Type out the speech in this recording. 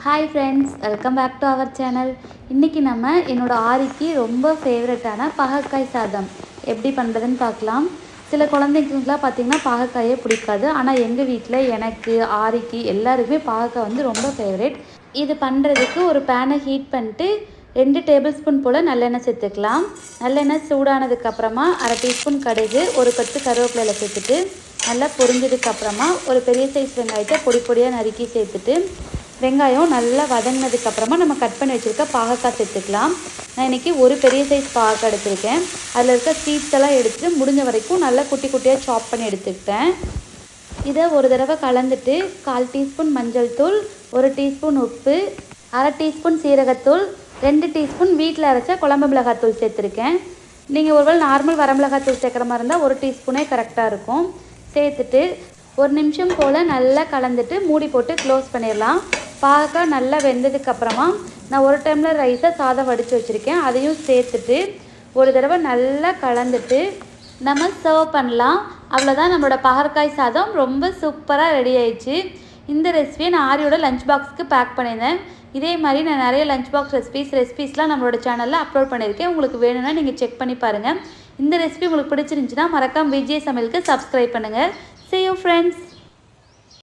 Hi friends, welcome back to our channel. இன்றைக்கி நம்ம என்னோடய ஆரிக்கு ரொம்ப ஃபேவரட்டான பாகற்காய் சாதம் எப்படி பண்ணுறதுன்னு பார்க்கலாம். சில குழந்தைங்களுக்குலாம் பார்த்திங்கன்னா பாகற்காயே பிடிக்காது. ஆனால் எங்கள் வீட்டில் எனக்கு, ஆரிக்கு எல்லாருக்குமே பாகற்காய் வந்து ரொம்ப ஃபேவரட். இது பண்ணுறதுக்கு ஒரு பேனை ஹீட் பண்ணிட்டு 2 டேபிள் ஸ்பூன் போல் நல்லெண்ணெய் சேர்த்துக்கலாம். நல்லெண்ணெய் சூடானதுக்கப்புறமா 1/2 டீஸ்பூன் கடுகு, ஒரு கொத்து கருவேப்பிலையில் சேர்த்துட்டு நல்லா பொரிஞ்சதுக்கப்புறமா ஒரு பெரிய சைஸ் வெங்காயத்தை பொடி பொடியாக நறுக்கி சேர்த்துட்டு வெங்காயம் நல்லா வதங்கினதுக்கப்புறமா நம்ம கட் பண்ணி வச்சுருக்க பாகற்காய் சேர்த்துக்கலாம். நான் இன்றைக்கி ஒரு பெரிய சைஸ் பாகற்காய் எடுத்துருக்கேன். அதில் இருக்க சீட்ஸ் எல்லாம் எடுத்துகிட்டு முடிஞ்ச வரைக்கும் நல்லா குட்டி குட்டியாக சாப் பண்ணி எடுத்துக்கிட்டேன். இதை ஒரு தடவை கலந்துட்டு 1/4 டீஸ்பூன் மஞ்சள் தூள், 1 டீஸ்பூன் உப்பு, 1/2 டீஸ்பூன் சீரகத்தூள், 2 டீஸ்பூன் வீட்டில் அரைச்ச குழம்பு மிளகாத்தூள் சேர்த்துருக்கேன். நீங்கள் ஒருவேளை நார்மல் வரமிளகாத்தூள் சேர்க்குற மாதிரி இருந்தால் 1 டீஸ்பூனே கரெக்டாக இருக்கும். சேர்த்துட்டு 1 நிமிஷம் போல் நல்லா கலந்துட்டு மூடி போட்டு க்ளோஸ் பண்ணிடலாம். பாகற்காய் நல்லா வெந்ததுக்கப்புறமா நான் 1 டம்ளர் ரைஸை சாதம் வடித்து வச்சுருக்கேன். அதையும் சேர்த்துட்டு ஒரு தடவை நல்லா கலந்துட்டு நம்ம சர்வ் பண்ணலாம். அவ்வளோதான், நம்மளோட பாகற்காய் சாதம் ரொம்ப சூப்பராக ரெடி ஆயிடுச்சு. இந்த ரெசிபியை நான் ஆரியோட லஞ்ச் பாக்ஸுக்கு பேக் பண்ணியிருந்தேன். இதே மாதிரி நான் நிறைய லஞ்ச் பாக்ஸ் ரெசிபீஸ்லாம் நம்மளோட சேனலில் அப்லோட் பண்ணியிருக்கேன். உங்களுக்கு வேணும்னா நீங்கள் செக் பண்ணி பாருங்கள். இந்த ரெசிபி உங்களுக்கு பிடிச்சிருந்துச்சுன்னா மறக்காம விஜய் சமையலுக்கு சப்ஸ்கிரைப் பண்ணுங்கள். See you friends.